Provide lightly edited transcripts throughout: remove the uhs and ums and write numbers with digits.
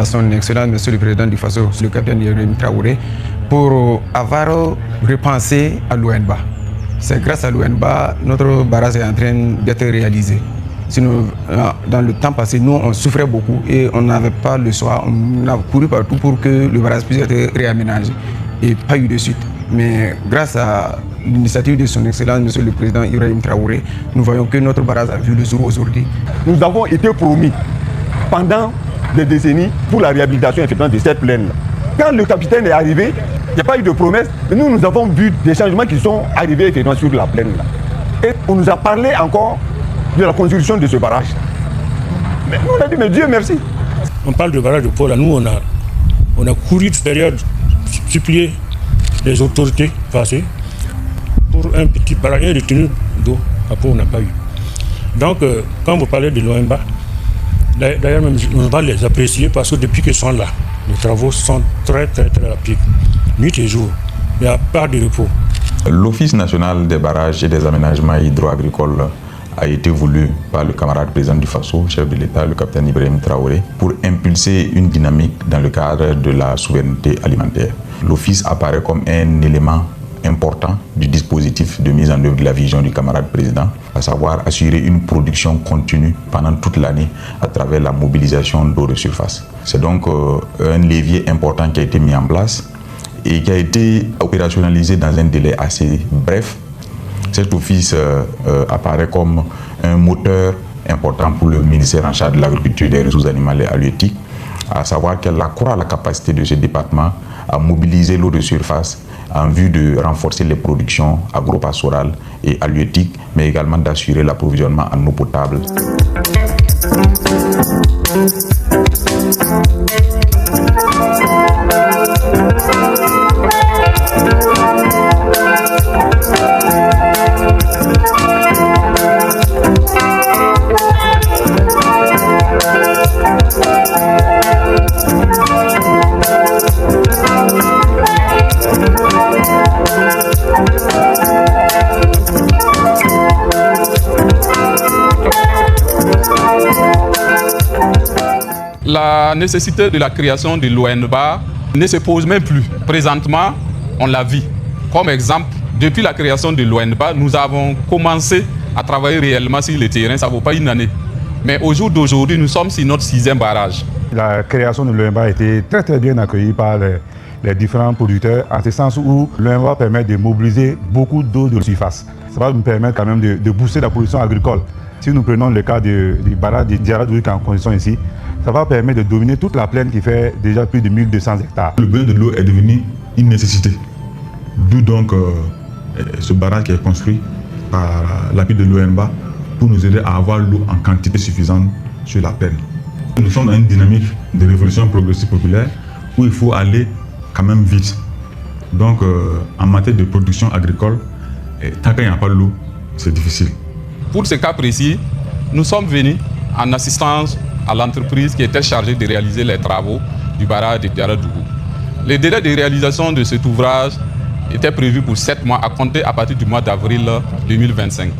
à son Excellence, Monsieur le Président du Faso, le capitaine Ibrahim Traoré, pour avoir repensé à l'ONBA. C'est grâce à l'ONBA, notre barrage est en train d'être réalisé. Sinon, dans le temps passé, nous, on souffrait beaucoup et on n'avait pas le choix. On a couru partout pour que le barrage puisse être réaménagé et pas eu de suite. Mais grâce à l'initiative de son Excellence, Monsieur le Président Ibrahim Traoré, nous voyons que notre barrage a vu le jour aujourd'hui. Nous avons été promis pendant des décennies pour la réhabilitation effectivement de cette plaine-là. Quand le capitaine est arrivé, il n'y a pas eu de promesse. Nous avons vu des changements qui sont arrivés effectivement sur la plaine-là. Et on nous a parlé encore de la construction de ce barrage. Mais nous, on a dit, mais Dieu merci. On parle de barrage de Paul, nous, on a couru derrière, supplier les autorités passées pour un petit barrage, une retenue d'eau. Après, on n'a pas eu. Donc, quand vous parlez de l'ONBA, d'ailleurs, même, on va les apprécier parce que depuis qu'ils sont là, les travaux sont très, très, très rapides. Nuit et jour, il n'y a pas de repos. L'Office national des barrages et des aménagements hydro-agricoles a été voulu par le camarade président du Faso, chef de l'État, le capitaine Ibrahim Traoré, pour impulser une dynamique dans le cadre de la souveraineté alimentaire. L'Office apparaît comme un élément important du dispositif de mise en œuvre de la vision du camarade président, à savoir assurer une production continue pendant toute l'année à travers la mobilisation d'eau de surface. C'est donc un levier important qui a été mis en place et qui a été opérationnalisé dans un délai assez bref. Cet office apparaît comme un moteur important pour le ministère en charge de l'agriculture, des ressources animales et halieutiques, à savoir qu'elle accroît la capacité de ce département à mobiliser l'eau de surface en vue de renforcer les productions agro-pastorales et halieutiques, mais également d'assurer l'approvisionnement en eau potable. La nécessité de la création de l'ONBA ne se pose même plus. Présentement, on la vit. Comme exemple, depuis la création de l'ONBA, nous avons commencé à travailler réellement sur le terrain, ça ne vaut pas une année. Mais au jour d'aujourd'hui, nous sommes sur notre 6e barrage. La création de l'ONBA a été très très bien accueillie par les différents producteurs, en ce sens où l'ONBA permet de mobiliser beaucoup d'eau de surface. Ça va nous permettre quand même de booster la production agricole. Si nous prenons le cas du barrage de Diara-Dourik en construction ici, ça va permettre de dominer toute la plaine qui fait déjà plus de 1200 hectares. Le besoin de l'eau est devenu une nécessité. D'où donc ce barrage qui est construit par l'appui de l'ONBA pour nous aider à avoir l'eau en quantité suffisante sur la plaine. Nous sommes dans une dynamique de révolution progressive populaire où il faut aller quand même vite. Donc en matière de production agricole, tant qu'il n'y a pas l'eau, c'est difficile. Pour ce cas précis, nous sommes venus en assistance à l'entreprise qui était chargée de réaliser les travaux du barrage de Diara-Dourik. Le délai de réalisation de cet ouvrage était prévu pour 7 mois à compter à partir du mois d'avril 2025.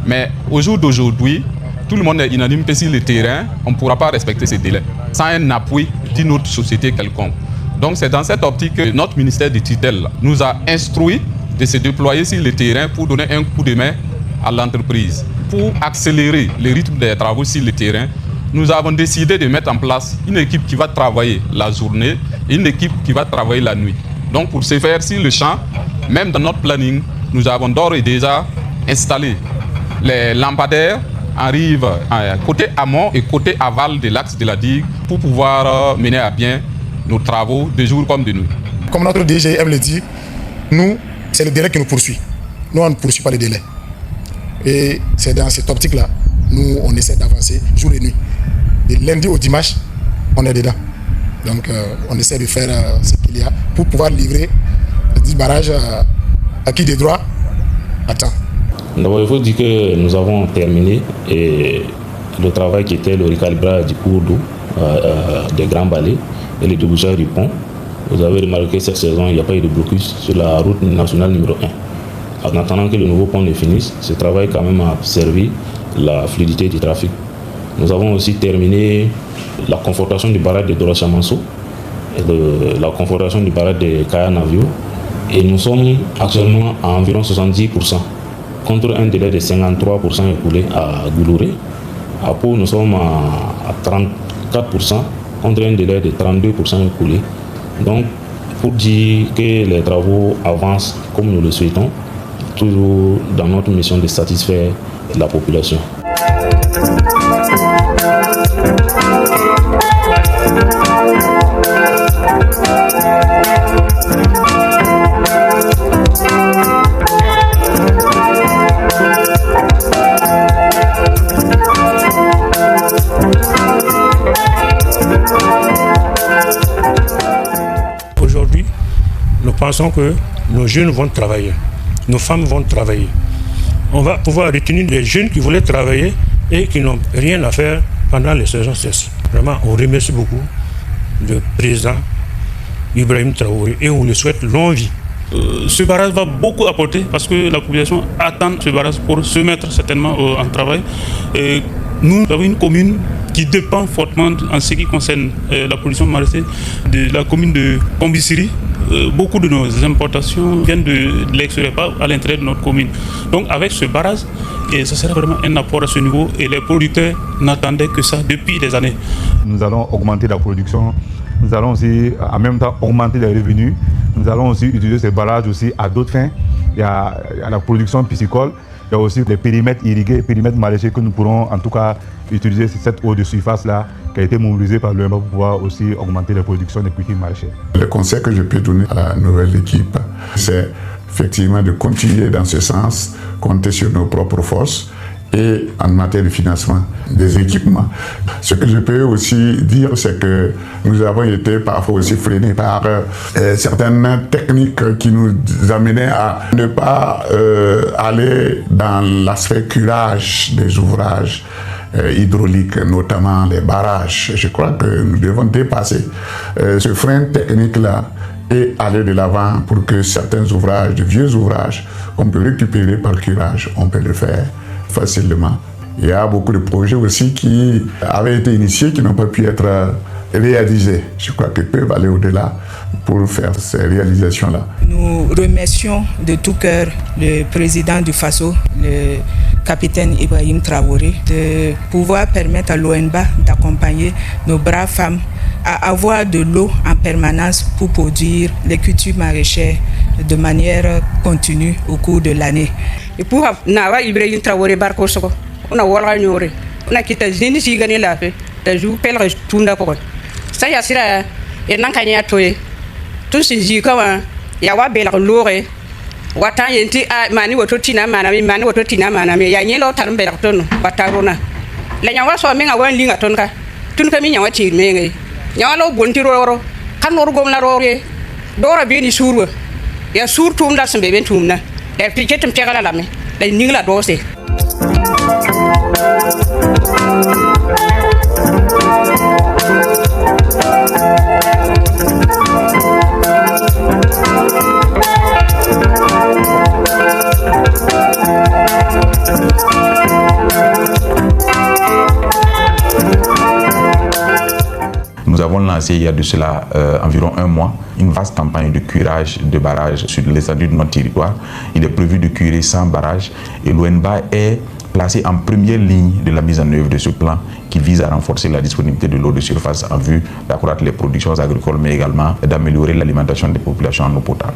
Mais au jour d'aujourd'hui, tout le monde est unanime que sur le terrain, on ne pourra pas respecter ces délais sans un appui d'une autre société quelconque. Donc c'est dans cette optique que notre ministère de tutelle nous a instruit de se déployer sur le terrain pour donner un coup de main à l'entreprise. Pour accélérer le rythme des travaux sur le terrain, nous avons décidé de mettre en place une équipe qui va travailler la journée et une équipe qui va travailler la nuit. Donc pour ce faire sur le champ, même dans notre planning, nous avons d'ores et déjà installé les lampadaires en rive côté amont et côté aval de l'axe de la digue pour pouvoir mener à bien nos travaux de jour comme de nuit. Comme notre DG aime le dire, nous, c'est le délai qui nous poursuit. Nous, on ne poursuit pas le délai. Et c'est dans cette optique-là, nous, on essaie d'avancer jour et nuit. De lundi au dimanche, on est dedans. Donc, on essaie de faire ce qu'il y a pour pouvoir livrer le 10 barrages à qui des droits à temps. D'abord, il faut dire que nous avons terminé et le travail qui était le recalibrage du cours d'eau des grands balais et le débouchage du pont. Vous avez remarqué cette saison, il n'y a pas eu de blocus sur la route nationale numéro 1. En attendant que le nouveau pont ne finisse, ce travail quand même a servi la fluidité du trafic. Nous avons aussi terminé la confortation du barrage de Dora-Chamanso et la confortation du barrage de Kaya-Navio. Et nous sommes actuellement à environ 70%, contre un délai de 53% écoulé à Goulouré. À Pau, nous sommes à 34%, contre un délai de 32% écoulé. Donc, pour dire que les travaux avancent comme nous le souhaitons, toujours dans notre mission de satisfaire la population. Aujourd'hui, nous pensons que nos jeunes vont travailler, nos femmes vont travailler. On va pouvoir retenir des jeunes qui voulaient travailler et qui n'ont rien à faire pendant les saisons sèches. Vraiment, on remercie beaucoup le président Ibrahim Traoré et on lui souhaite longue vie. Ce barrage va beaucoup apporter parce que la population attend ce barrage pour se mettre certainement en travail. Et nous avons une commune qui dépend fortement en ce qui concerne la production maraîchère de la commune de Combisiri. Beaucoup de nos importations viennent de l'extérieur, pas à l'intérieur de notre commune. Donc avec ce barrage, ça sera vraiment un apport à ce niveau et les producteurs n'attendaient que ça depuis des années. Nous allons augmenter la production, nous allons aussi en même temps augmenter les revenus, nous allons aussi utiliser ces barrages aussi à d'autres fins. Il y a la production piscicole, il y a aussi les périmètres irrigués, périmètres maraîchers que nous pourrons en tout cas utiliser cette eau de surface-là qui a été mobilisée par l'UEMOA pour pouvoir aussi augmenter la production des cultures maraîchères. Le conseil que je peux donner à la nouvelle équipe, c'est effectivement de continuer dans ce sens, compter sur nos propres forces et en matière de financement des équipements. Ce que je peux aussi dire, c'est que nous avons été parfois aussi freinés par certaines techniques qui nous amenaient à ne pas aller dans l'aspect curage des ouvrages hydrauliques, notamment les barrages. Je crois que nous devons dépasser ce frein technique-là et aller de l'avant pour que certains ouvrages, de vieux ouvrages, qu'on peut récupérer par curage, on peut le faire facilement. Il y a beaucoup de projets aussi qui avaient été initiés, qui n'ont pas pu être réalisés. Je crois qu'ils peuvent aller au-delà pour faire ces réalisations-là. Nous remercions de tout cœur le président du FASO, le capitaine Ibrahim Traoré, de pouvoir permettre à l'ONBA d'accompagner nos braves femmes à avoir de l'eau en permanence pour produire les cultures maraîchères de manière continue au cours de l'année. Et pour Nawa Ibrahim Traoré Barko Soko, on a wala nyore, on a quitté Zini si gagné la paix, t'as joué pèlerin tunda pour ça y a sira et n'encagné à toi. Tout ce qui comme yawa bel lore, watan yenti a mani wototina manami mani wototina manami ya nyelo tan bel ton watarona. La nyawa so menga wan linga tonka, tunka mi nyawa ti menga. Nyawa lo bonti roro, kan lor gom la rore, dora beni suru. Ya sur tum la sembe ben tumna. La piquetum pegala la me, la ningla dose. Nous avons lancé il y a de cela environ un mois une vaste campagne de curage de barrages sur l'étendue de notre territoire. Il est prévu de curer 100 barrages et l'ONBA est placé en première ligne de la mise en œuvre de ce plan qui vise à renforcer la disponibilité de l'eau de surface en vue d'accroître les productions agricoles mais également d'améliorer l'alimentation des populations en eau potable.